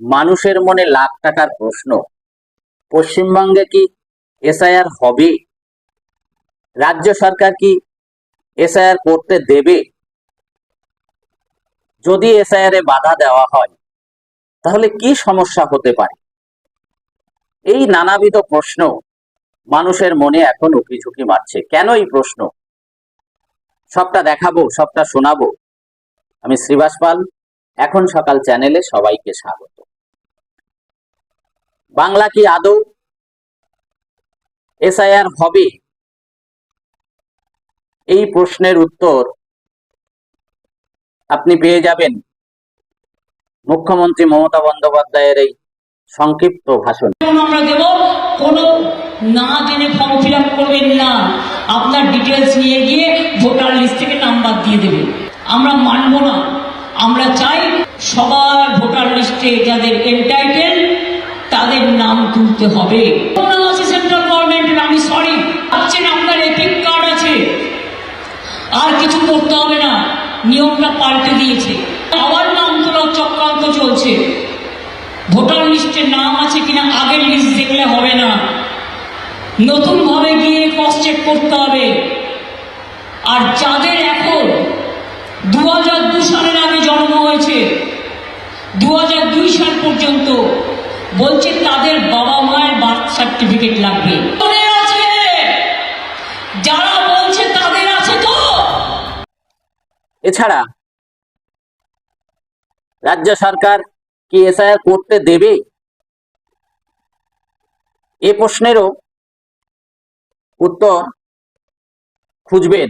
মানুষের মনে লাখ টাকার প্রশ্ন, পশ্চিমবঙ্গে কি এসআইআর হবে? রাজ্য সরকার কি এসআইআর করতে দেবে? যদি এসআইআর এ বাধা দেওয়া হয় তাহলে কি সমস্যা হতে পারে? এই নানাবিধ প্রশ্ন মানুষের মনে এখন উকিঝুঁকি মারছে। কেন এই প্রশ্ন? সবটা দেখাবো, সবটা শোনাবো। আমি শ্রীবাস পাল, এখন সকাল চ্যানেলে সবাইকে স্বাগত। বাংলা কি আদৌ এসআইআর হবে? এই প্রশ্নের উত্তর আপনি পেয়ে যাবেন মুখ্যমন্ত্রী মমতা বন্দ্যোপাধ্যায়ের এই সংক্ষিপ্ত ভাষণ। আমরা দেব, কোনো না জেনে ফর্ম ফিল আপ করবেন না, আপনার ডিটেলস নিয়ে গিয়ে ভোটার লিস্ট থেকে নাম্বার দিয়ে দেবে। আমরা মানব না। আমরা চাই সবার ভোটার লিস্টে যাদের এন্টাইটেল তাদের নাম তুলতে হবে। সেন্ট্রাল গভর্নমেন্টের, আমি সরি, ভাবছেন আপনার এপিক কার্ড আছে, আর কিছু করতে হবে না, নিয়মটা পাল্টে দিয়েছে। আবার নাম তোলার চক্রান্ত চলছে। ভোটার লিস্টে নাম আছে কিনা আগের লিস্ট দেখলে হবে না, নতুন ভাবে গিয়ে ক্রস চেক করতে হবে। আর যাদের এখন 2002 সালের আগে জন্ম হয়েছে, 2002 সাল পর্যন্ত, বলছে তাদের বাবা মায়ের বার্থ সার্টিফিকেট লাগবে। যারা বলছে তাদের আছে তো। এছাড়া রাজ্য সরকার কি এসআইআর করতে দেবে? এ প্রশ্নেরও উত্তর খুঁজবেন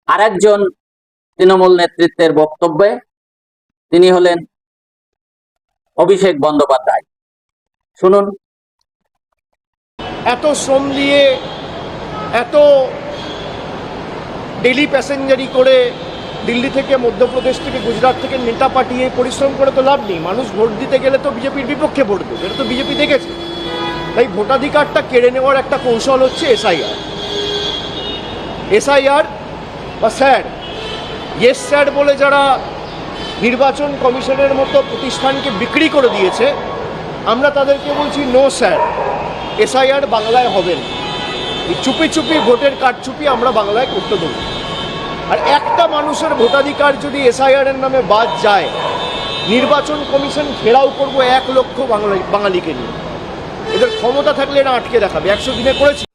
আরেকজন তৃণমূল নেতৃত্বের বক্তব্যে। তিনি হলেন অভিষেক বন্দ্যোপাধ্যায়। শুনুন। এত শ্রম দিয়ে, এত ডেলি প্যাসেঞ্জারি করে দিল্লি থেকে, মধ্যপ্রদেশ থেকে, গুজরাট থেকে নেতা পাঠিয়ে পরিশ্রম করে তো লাভ নেই। মানুষ ভোট দিতে গেলে তো বিজেপির বিপক্ষে ভোট দেবে, এটা তো বিজেপি দেখেছে। তাই ভোটাধিকারটা কেড়ে নেওয়ার একটা কৌশল হচ্ছে এসআইআর। এসআইআর বা স্যাড, ইয়েস স্যাড বলে যারা নির্বাচন কমিশনের মতো প্রতিষ্ঠানকে বিক্রি করে দিয়েছে, আমরা তাদেরকে বলছি নো স্যাড, এসআইআর বাংলায় হবে না। এই চুপি চুপি ভোটের কারচুপি আমরা বাংলায় করতে দেবো। আর একটা মানুষের ভোটাধিকার যদি এসআইআর এর নামে বাদ যায়, নির্বাচন কমিশন ঘেরাও করবো 1 লক্ষ বাঙালিকে নিয়ে। এদের ক্ষমতা থাকলে না আটকে দেখাবে। 100 দিনে করেছি।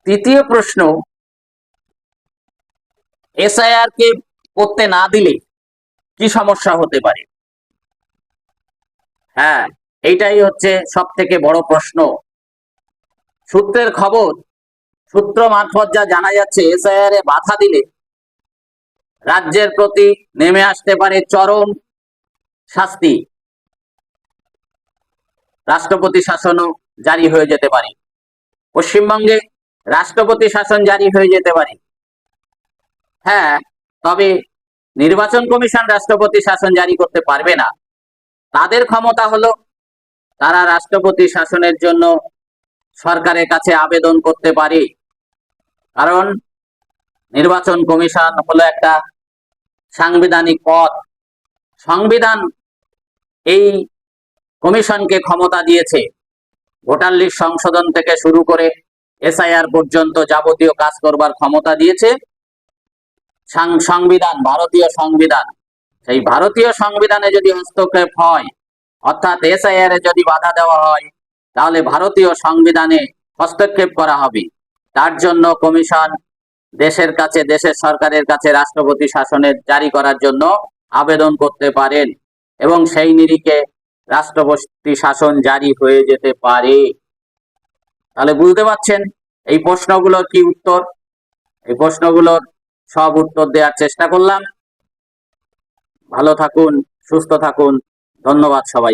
তৃতীয় প্রশ্ন, এসআইআর কে করতে না দিলে কি সমস্যা হতে পারে? হ্যাঁ, এইটাই হচ্ছে সব থেকে বড় প্রশ্ন। সূত্রের খবর, সূত্র মারফত যা জানা যাচ্ছে, এসআইআর এ বাধা দিলে রাজ্যের প্রতি নেমে আসতে পারে চরম শাস্তি। রাষ্ট্রপতি শাসনও জারি হয়ে যেতে পারে। পশ্চিমবঙ্গে রাষ্ট্রপতি শাসন জারি হয়ে যেতে পারে। হ্যাঁ, তবে নির্বাচন কমিশন রাষ্ট্রপতি শাসন জারি করতে পারবে না। তাদের ক্ষমতা হলো তারা রাষ্ট্রপতি শাসনের জন্য সরকারের কাছে আবেদন করতে পারে। কারণ নির্বাচন কমিশন হলো একটা সাংবিধানিক পদ। সংবিধান এই কমিশনকে ক্ষমতা দিয়েছে ভোটার লিস্ট সংশোধন থেকে শুরু করে এসআইআর পর্যন্ত যাবতীয় কাজ করবার ক্ষমতা দিয়েছে সংবিধান, ভারতীয় সংবিধান। সেই ভারতীয় সংবিধানে যদি হস্তক্ষেপ হয়, অর্থাৎ এসআইআর এ যদি বাধা দেওয়া হয়, তাহলে ভারতীয় সংবিধানে হস্তক্ষেপ করা হবে। তার জন্য কমিশন দেশের কাছে, দেশের সরকারের কাছে রাষ্ট্রপতি শাসনের জারি করার জন্য আবেদন করতে পারেন এবং সেই নিরিখে রাষ্ট্রপতি শাসন জারি হয়ে যেতে পারে। তাহলে বুঝতে পারছেন এই প্রশ্নগুলোর কি উত্তর। এই প্রশ্নগুলোর সব উত্তর দেওয়ার চেষ্টা করলাম। ভালো থাকুন, সুস্থ থাকুন। ধন্যবাদ সবাইকে।